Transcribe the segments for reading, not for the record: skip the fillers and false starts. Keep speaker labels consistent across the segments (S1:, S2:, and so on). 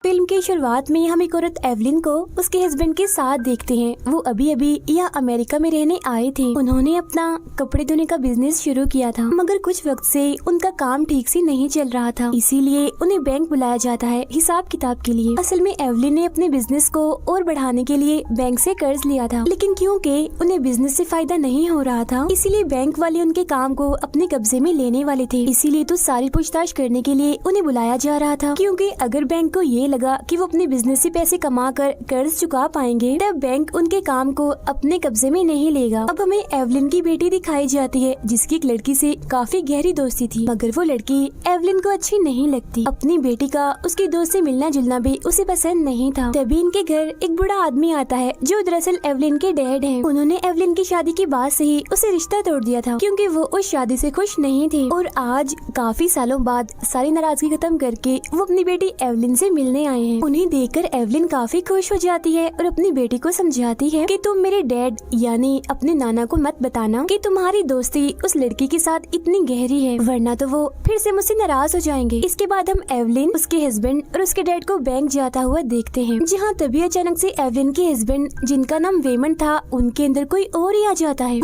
S1: Film की शुरुआत में हम एक औरत एवलिन को उसके हस्बैंड के साथ देखते हैं। वो अभी अभी यहाँ अमेरिका में रहने आए थे। उन्होंने अपना कपड़े धोने का बिजनेस शुरू किया था, मगर कुछ वक्त से उनका काम ठीक से नहीं चल रहा था, इसीलिए उन्हें बैंक बुलाया जाता है हिसाब किताब के लिए। असल में एवलिन ने अपने बिजनेस को और बढ़ाने के लिए बैंक से कर्ज लिया था, लेकिन क्योंकि उन्हें बिजनेस से फायदा नहीं हो रहा था, इसीलिए बैंक वाले उनके काम को अपने कब्जे में लेने वाले थे। इसीलिए तो सारी पूछताछ करने के लिए उन्हें बुलाया जा रहा था, क्योंकि अगर बैंक को ये लगा कि वो अपने बिजनेस से पैसे कमा कर कर्ज चुका पाएंगे, तब बैंक उनके काम को अपने कब्जे में नहीं लेगा। अब हमें एवलिन की बेटी दिखाई जाती है, जिसकी एक लड़की से काफी गहरी दोस्ती थी, मगर वो लड़की एवलिन को अच्छी नहीं लगती। अपनी बेटी का उसके दोस्त से मिलना जुलना भी उसे पसंद नहीं था। तभी इनके घर एक बूढ़ा आदमी आता है, जो दरअसल एवलिन के डैड हैं। उन्होंने एवलिन की शादी के बाद से ही उसे रिश्ता तोड़ दिया था, क्योंकि वो उस शादी से खुश नहीं थे। और आज काफी सालों बाद सारी नाराजगी खत्म करके वो अपनी बेटी एवलिन से मिलने आए हैं। उन्हें देखकर एवलिन काफी खुश हो जाती है और अपनी बेटी को समझाती है कि तुम मेरे डैड यानी अपने नाना को मत बताना कि तुम्हारी दोस्ती उस लड़की के साथ इतनी गहरी है, वरना तो वो फिर से मुझसे नाराज हो जाएंगे। इसके बाद हम एवलिन, उसके हस्बैंड और उसके डैड को बैंक जाता हुआ देखते हैं, जहाँ तभी अचानक से एवलिन के हस्बैंड, जिनका नाम वेमन था, उनके अंदर कोई और ही आ जाता है।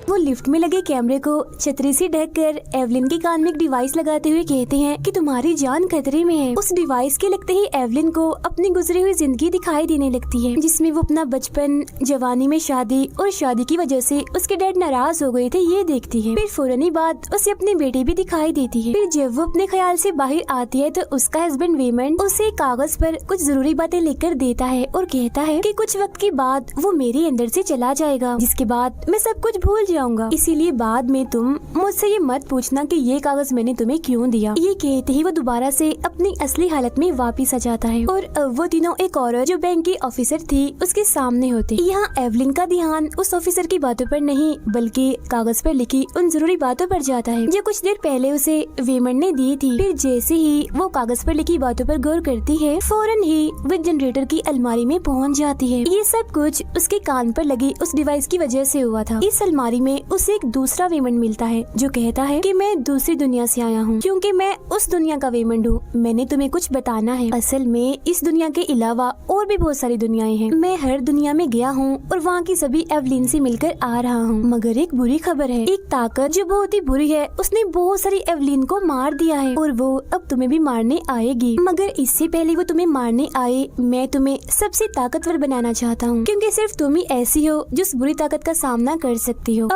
S1: वो लिफ्ट में लगे कैमरे को छतरी से ढककर एवलिन के कान में एक डिवाइस लगाते हुए कहते हैं कि तुम्हारी जान खतरे में है। उस डिवाइस के लगते ही एवलिन को अपनी गुजरी हुई जिंदगी दिखाई देने लगती है, जिसमें वो अपना बचपन, जवानी में शादी और शादी की वजह से उसके डैड नाराज हो गए थे, ये देखती है। फिर फौरन ही बाद उसे अपनी बेटी भी दिखाई देती है। फिर जब वो अपने ख्याल से बाहर आती है, तो उसका हस्बैंड वेमन उसे कागज पर कुछ जरूरी बातें लिखकर देता है और कहता है कि कुछ वक्त के बाद वो मेरे अंदर से चला जाएगा, जिसके बाद मैं सब कुछ भूल जाऊंगा। इसीलिए बाद में तुम मुझसे ये मत पूछना कि ये कागज मैंने तुम्हें क्यों दिया। ये कहते ही वो दोबारा से अपनी असली हालत में वापस आ जाता है और वो तीनों एक औरत जो बैंक की ऑफिसर थी उसके सामने होते। यहाँ एवलिन का ध्यान उस ऑफिसर की बातों पर नहीं, बल्कि कागज पर लिखी उन जरूरी बातों पर जाता है, जो कुछ देर पहले उसे वेमन ने दी थी। फिर जैसे ही वो कागज पर लिखी बातों पर गौर करती है, फौरन ही वो जनरेटर की अलमारी में पहुँच जाती है। ये सब कुछ उसके कान पर लगी उस डिवाइस की वजह से हुआ था। इस अलमारी में उसे एक दूसरा वेमन मिलता है, जो कहता है कि मैं दूसरी दुनिया से आया हूँ, क्योंकि मैं उस दुनिया का वेमन हूँ। मैंने तुम्हें कुछ बताना है। असल में इस दुनिया के अलावा और भी बहुत सारी दुनियाएं हैं। मैं हर दुनिया में गया हूँ और वहाँ की सभी एवलिन से मिलकर आ रहा हूँ, मगर एक बुरी खबर है। एक ताकत जो बहुत ही बुरी है, उसने बहुत सारी एवलिन को मार दिया है और वो अब तुम्हें भी मारने आएगी। मगर इससे पहले वो तुम्हें मारने आए, मैं तुम्हें सबसे ताकतवर बनाना चाहता हूँ, क्योंकि सिर्फ तुम ही ऐसी हो जो उस बुरी ताकत का सामना कर सकती हो।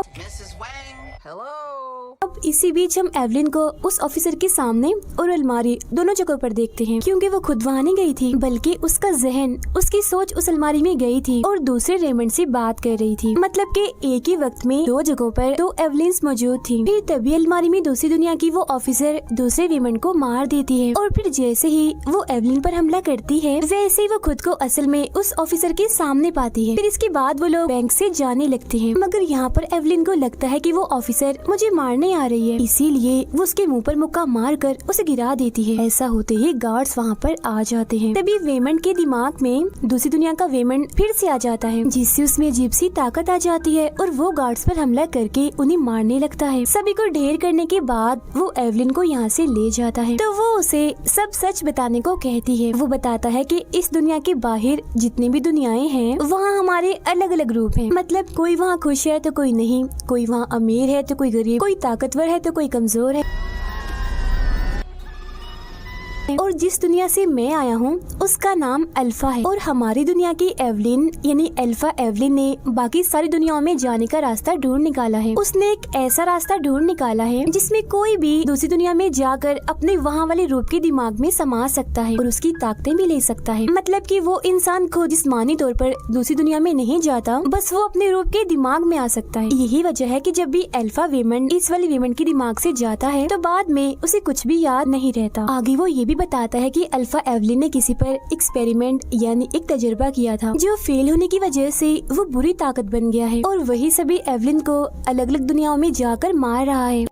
S1: अब इसी बीच हम एवलिन को उस ऑफिसर के सामने और अलमारी दोनों जगहों पर देखते हैं, क्योंकि वो खुद वहाँ नहीं गई थी, बल्कि उसका जहन, उसकी सोच उस अलमारी में गई थी और दूसरे रेमंड से बात कर रही थी। मतलब कि एक ही वक्त में दो जगहों पर दो एवलिन्स मौजूद थी। फिर तभी अलमारी में दूसरी दुनिया की वो ऑफिसर दूसरे रेमंड को मार देती है और फिर जैसे ही वो एवलिन पर हमला करती है, वैसे ही वो खुद को असल में उस ऑफिसर के सामने पाती है। फिर इसके बाद वो लोग बैंक से जाने लगते हैं, मगर यहाँ पर एवलिन को लगता है कि वो ऑफिसर मुझे मारने आ रही है, इसीलिए वो उसके मुंह पर मुक्का मारकर उसे गिरा देती है। ऐसा होते ही गार्ड्स वहाँ पर आ जाते हैं। तभी वेमंड के दिमाग में दूसरी दुनिया का वेमंड फिर से आ जाता है, जिससे उसमें अजीब सी ताकत आ जाती है और वो गार्ड्स पर हमला करके उन्हें मारने लगता है। सभी को ढेर करने के बाद वो एवलिन को यहाँ से ले जाता है, तो वो उसे सब सच बताने को कहती है। वो बताता है कि इस दुनिया के बाहर जितनी भी दुनियाएं हैं, वहाँ हमारे अलग अलग रूप हैं। मतलब कोई वहाँ खुश है तो कोई नहीं, कोई वहाँ अमीर है तो कोई गरीब, कोई ताकतवर है तो कोई कमजोर है। और जिस दुनिया से मैं आया हूँ उसका नाम अल्फा है, और हमारी दुनिया की एवलिन यानी अल्फा एवलिन ने बाकी सारी दुनियाओं में जाने का रास्ता ढूंढ निकाला है। उसने एक ऐसा रास्ता ढूंढ निकाला है जिसमें कोई भी दूसरी दुनिया में जाकर अपने वहाँ वाले रूप के दिमाग में समा सकता है और उसकी ताकतें भी ले सकता है। मतलब कि वो इंसान खुद जिस्मानी तौर पर दूसरी दुनिया में नहीं जाता, बस वो अपने रूप के दिमाग में आ सकता है। यही वजह है कि जब भी अल्फा वेमन इस वाले वेमन के दिमाग से जाता है, तो बाद में उसे कुछ भी याद नहीं रहता। आगे वो ये भी बताता है कि अल्फा एवलिन ने किसी पर एक्सपेरिमेंट यानी एक तजुर्बा किया था, जो फेल होने की वजह से वो बुरी ताकत बन गया है और वही सभी एवलिन को अलग अलग दुनियाओं में जाकर मार रहा है।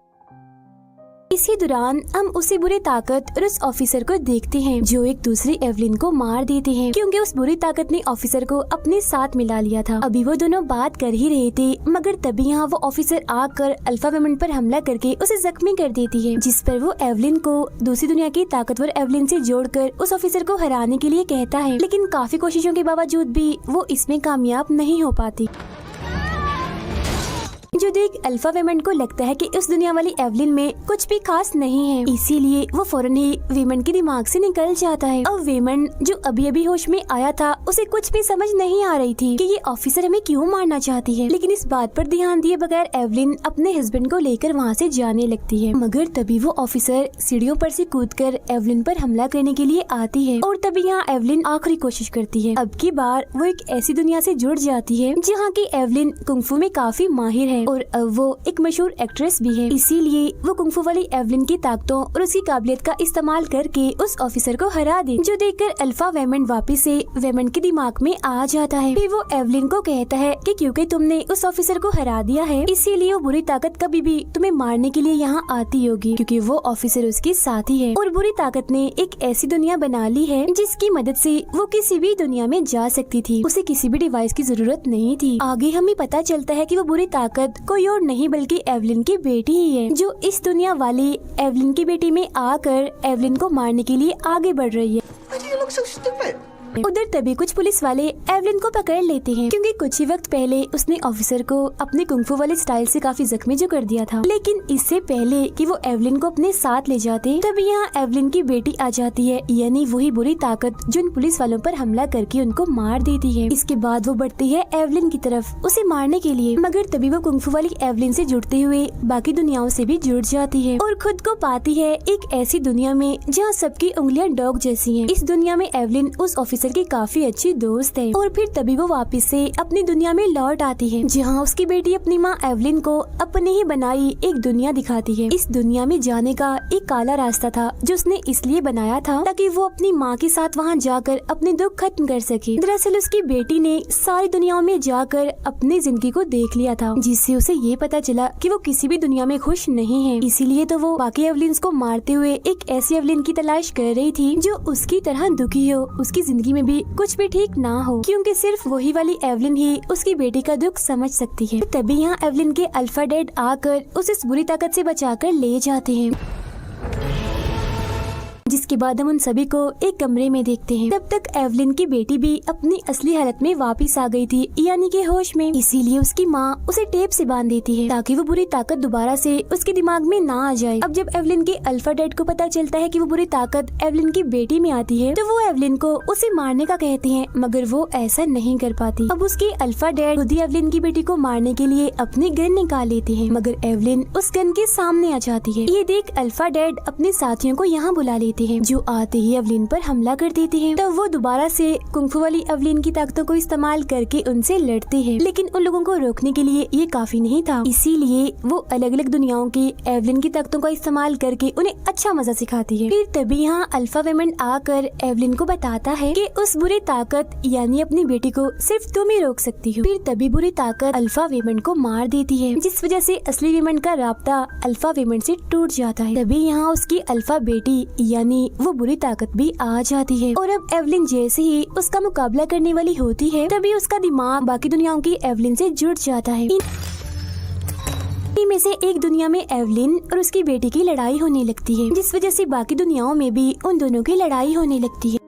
S1: इसी दौरान हम उसी बुरी ताकत और उस ऑफिसर को देखते हैं जो एक दूसरी एवलिन को मार देते हैं, क्योंकि उस बुरी ताकत ने ऑफिसर को अपने साथ मिला लिया था। अभी वो दोनों बात कर ही रहे थे, मगर तभी यहाँ वो ऑफिसर आकर अल्फा वेमन पर हमला करके उसे जख्मी कर देती है, जिस पर वो एवलिन को दूसरी दुनिया की ताकतवर एवलिन से जोड़कर उस ऑफिसर को हराने के लिए कहता है, लेकिन काफी कोशिशों के बावजूद भी वो इसमें कामयाब नहीं हो पाती। जो देख अल्फा वेमन को लगता है कि उस दुनिया वाली एवलिन में कुछ भी खास नहीं है, इसीलिए वो फौरन ही वेमन के दिमाग से निकल जाता है। और वेमन जो अभी अभी होश में आया था, उसे कुछ भी समझ नहीं आ रही थी कि ये ऑफिसर हमें क्यों मारना चाहती है, लेकिन इस बात पर ध्यान दिए बगैर एवलिन अपने हस्बैंड को लेकर वहाँ से जाने लगती है। मगर तभी वो ऑफिसर सीढ़ियों पर से कूदकर एवलिन पर हमला करने के लिए आती है, और तभी यहाँ एवलिन आखिरी कोशिश करती है। अब की बार वो एक ऐसी दुनिया से जुड़ जाती है जहाँ की एवलिन कुंफू में काफी माहिर है और अब वो एक मशहूर एक्ट्रेस भी है, इसीलिए वो कुंफू वाली एवलिन की ताकतों और उसकी काबिलियत का इस्तेमाल करके उस ऑफिसर को हरा दे। जो देखकर अल्फा वेमन वापिस से वेमन के दिमाग में आ जाता है। फिर वो एवलिन को कहता है कि क्योंकि तुमने उस ऑफिसर को हरा दिया है, इसीलिए वो बुरी ताकत कभी भी तुम्हें मारने के लिए यहाँ आती होगी, क्योंकि वो ऑफिसर उसकी साथी है और बुरी ताकत ने एक ऐसी दुनिया बना ली है जिसकी मदद से वो किसी भी दुनिया में जा सकती थी। उसे किसी भी डिवाइस की जरूरत नहीं थी। आगे हमें पता चलता है कि वो बुरी ताकत कोई और नहीं बल्कि एवलिन की बेटी ही है, जो इस दुनिया वाली एवलिन की बेटी में आकर एवलिन को मारने के लिए आगे बढ़ रही है। उधर तभी कुछ पुलिस वाले एवलिन को पकड़ लेते हैं, क्योंकि कुछ ही वक्त पहले उसने ऑफिसर को अपने कुंफू वाले स्टाइल से काफी जख्मी जो कर दिया था। लेकिन इससे पहले कि वो एवलिन को अपने साथ ले जाते, तभी यहाँ एवलिन की बेटी आ जाती है, यानी वही बुरी ताकत जो इन पुलिस वालों पर हमला करके उनको मार देती है। इसके बाद वो बढ़ती है एवलिन की तरफ उसे मारने के लिए, मगर तभी वो कुंफू वाली एवलिन से जुड़ते हुए बाकी दुनियाओं से भी जुड़ जाती है और खुद को पाती है एक ऐसी दुनिया में जहाँ सबकी उंगलियां डॉग जैसी हैं। इस दुनिया में एवलिन उस ऑफिसर की काफी अच्छी दोस्त है, और फिर तभी वो वापस से अपनी दुनिया में लौट आती है, जहाँ उसकी बेटी अपनी माँ एवलिन को अपनी ही बनाई एक दुनिया दिखाती है। इस दुनिया में जाने का एक काला रास्ता था जो उसने इसलिए बनाया था ताकि वो अपनी माँ के साथ वहाँ जाकर अपने दुख खत्म कर सके। दरअसल उसकी बेटी ने सारी दुनियाओं में जाकर अपनी जिंदगी को देख लिया था, जिससे उसे ये पता चला कि वो किसी भी दुनिया में खुश नहीं है। इसीलिए तो वो बाकी एवलिन्स को मारते हुए एक ऐसी एवलिन की तलाश कर रही थी जो उसकी तरह दुखी हो, उसकी जिंदगी में भी कुछ भी ठीक ना हो, क्योंकि सिर्फ वही वाली एवलिन ही उसकी बेटी का दुख समझ सकती है। तभी यहाँ एवलिन के अल्फा डैड आकर उसे इस बुरी ताकत से बचाकर ले जाते हैं, जिसके बाद हम उन सभी को एक कमरे में देखते हैं। तब तक एवलिन की बेटी भी अपनी असली हालत में वापस आ गई थी, यानी कि होश में। इसीलिए उसकी माँ उसे टेप से बांध देती है ताकि वो बुरी ताकत दोबारा से उसके दिमाग में ना आ जाए। अब जब एवलिन के अल्फा डैड को पता चलता है कि वो बुरी ताकत एवलिन की बेटी में आती है, तो वो एवलिन को उसे मारने का कहते हैं, मगर वो ऐसा नहीं कर पाती। अब उसके अल्फा डैड खुद ही एवलिन की बेटी को मारने के लिए अपनी गन निकाल लेते हैं, मगर एवलिन उस गन के सामने आ जाती है। ये देख अल्फा डैड अपने साथियों को यहाँ बुला लेते हैं, जो आते ही एवलिन पर हमला कर देते हैं। तब वो दोबारा से कुंफू वाली एवलिन की ताकतों को इस्तेमाल करके उनसे लड़ते हैं, लेकिन उन लोगों को रोकने के लिए ये काफी नहीं था। इसीलिए वो अलग अलग दुनियाओं की एवलिन की ताकतों का इस्तेमाल करके उन्हें अच्छा मजा सिखाती है। फिर तभी यहाँ अल्फा वेमन आकर एवलिन को बताता है कि उस बुरी ताकत यानी अपनी बेटी को सिर्फ तुम ही रोक सकती हो। फिर तभी बुरी ताकत अल्फा वेमन को मार देती है, जिस वजह से असली वेमन का राब्ता अल्फा वेमन से टूट जाता है। तभी यहाँ उसकी अल्फा बेटी यानी वो बुरी ताकत भी आ जाती है, और अब एवलिन जैसे ही उसका मुकाबला करने वाली होती है, तभी उसका दिमाग बाकी दुनियाओं की एवलिन से जुड़ जाता है। में से एक दुनिया में एवलिन और उसकी बेटी की लड़ाई होने लगती है, जिस वजह से बाकी दुनियाओं में भी उन दोनों की लड़ाई होने लगती है।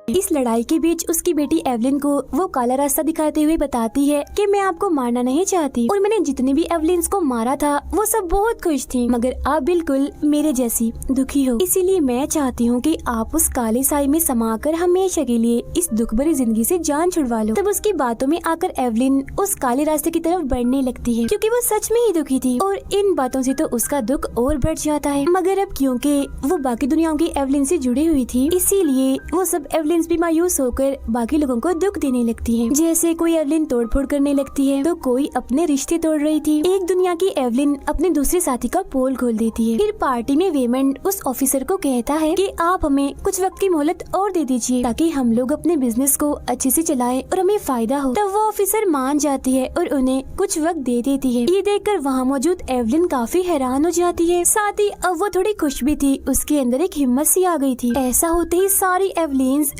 S1: इस लड़ाई के बीच उसकी बेटी एवलिन को वो काला रास्ता दिखाते हुए बताती है कि मैं आपको मारना नहीं चाहती, और मैंने जितने भी एवलिन्स को मारा था वो सब बहुत खुश थी, मगर आप बिल्कुल मेरे जैसी दुखी हो। इसीलिए मैं चाहती हूँ कि आप उस काले साए में समाकर हमेशा के लिए इस दुख भरी जिंदगी से जान छुड़वा लो। तब उसकी बातों में आकर एवलिन उस काले रास्ते की तरफ बढ़ने लगती है, क्योंकि वो सच में ही दुखी थी, और इन बातों से तो उसका दुख और बढ़ जाता है। मगर अब क्योंकि वो बाकी दुनियाओं की एवलिन से जुड़ी हुई थी, इसीलिए वो सब एवलिन एवलिन भी मायूस होकर बाकी लोगों को दुख देने लगती है। जैसे कोई एवलिन तोड़फोड़ करने लगती है तो कोई अपने रिश्ते तोड़ रही थी। एक दुनिया की एवलिन अपने दूसरे साथी का पोल खोल देती है। फिर पार्टी में वेमंड उस ऑफिसर को कहता है कि आप हमें कुछ वक्त की मोहलत और दे दीजिए ताकि हम लोग अपने बिजनेस को अच्छे से चलाएं और हमें फायदा हो। तब वो ऑफिसर मान जाती है और उन्हें कुछ वक्त दे देती है। ये देखकर वहाँ मौजूद एवलिन काफी हैरान हो जाती है। साथ ही अब वो थोड़ी खुश भी थी, उसके अंदर एक हिम्मत सी आ गई थी। ऐसा होते ही सारी एवलिन्स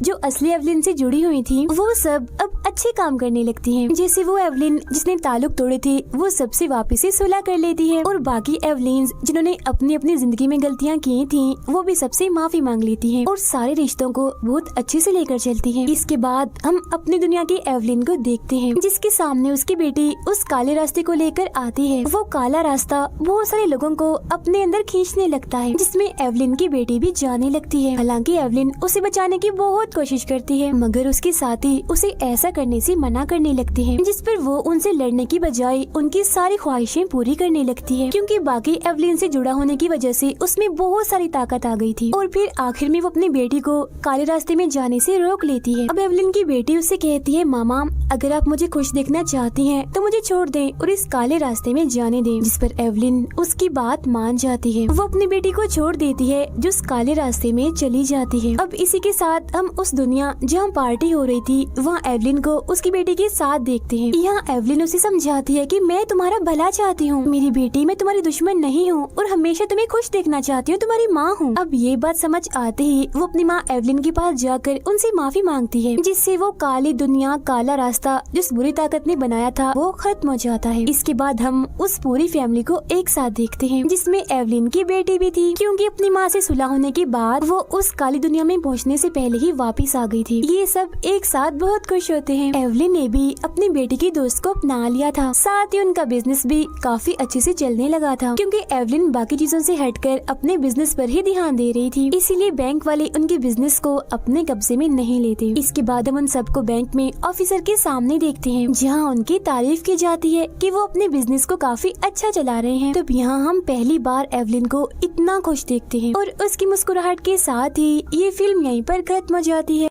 S1: जो असली एवलिन से जुड़ी हुई थी वो सब अब अच्छे काम करने लगती हैं। जैसे वो एवलिन जिसने ताल्लुक तोड़े थे वो सबसे वापस से सुलह कर लेती है और बाकी एवलिन्स जिन्होंने अपनी अपनी जिंदगी में गलतियाँ की थी वो भी सबसे माफी मांग लेती हैं और सारे रिश्तों को बहुत अच्छे से लेकर चलती हैं। इसके बाद हम अपनी दुनिया की एवलिन को देखते हैं जिसके सामने उसकी बेटी उस काले रास्ते को लेकर आती है। वो काला रास्ता बहुत सारे लोगों को अपने अंदर खींचने लगता है जिसमें एवलिन की बेटी भी जाने लगती है। हालांकि एवलिन उसे बचाने की बहुत कोशिश करती है मगर उसके साथी उसे ऐसा करने से मना करने लगते हैं, जिस पर वो उनसे लड़ने की बजाय उनकी सारी ख्वाहिशें पूरी करने लगती है क्योंकि बाकी एवलिन से जुड़ा होने की वजह से उसमें बहुत सारी ताकत आ गई थी। और फिर आखिर में वो अपनी बेटी को काले रास्ते में जाने से रोक लेती है। अब एवलिन की बेटी उससे कहती है, मामा अगर आप मुझे खुश देखना चाहती हैं तो मुझे छोड़ दें और इस काले रास्ते में जाने दें। जिस पर एवलिन उसकी बात मान जाती है। वो अपनी बेटी को छोड़ देती है जो उस काले रास्ते में चली जाती है। अब इसी के साथ हम उस दुनिया जहाँ पार्टी हो रही थी वहाँ एवलिन को उसकी बेटी के साथ देखते हैं। यहाँ एवलिन उसे समझाती है कि मैं तुम्हारा भला चाहती हूँ मेरी बेटी, मैं तुम्हारी दुश्मन नहीं हूँ और हमेशा तुम्हें खुश देखना चाहती हूँ, तुम्हारी माँ हूँ। अब ये बात समझ आते ही वो अपनी माँ एवलिन के पास जाकर उनसे माफी मांगती है जिससे वो काली दुनिया काला रास्ता जिस बुरी ताकत ने बनाया था वो खत्म हो जाता है। इसके बाद हम उस पूरी फैमिली को एक साथ देखते हैं जिसमें एवलिन की बेटी भी थी क्योंकि अपनी माँ से सुलह होने के बाद वो उस काली दुनिया में पहुँचने से पहले ही वापिस आ गई थी। ये सब एक साथ बहुत खुश होते हैं। एवलिन ने भी अपनी बेटी की दोस्त को अपना लिया था, साथ ही उनका बिजनेस भी काफी अच्छे से चलने लगा था क्योंकि एवलिन बाकी चीजों से हटकर अपने बिजनेस पर ही ध्यान दे रही थी, इसीलिए बैंक वाले उनके बिजनेस को अपने कब्जे में नहीं लेते। इसके बाद हम उन सबको बैंक में ऑफिसर के सामने देखते हैं जहाँ उनकी तारीफ की जाती है कि वो अपने बिजनेस को काफी अच्छा चला रहे हैं। तब यहाँ हम पहली बार एवलिन को इतना खुश देखते हैं और उसकी मुस्कुराहट के साथ ही ये फिल्म यहीं पर खत्म हो जाती है।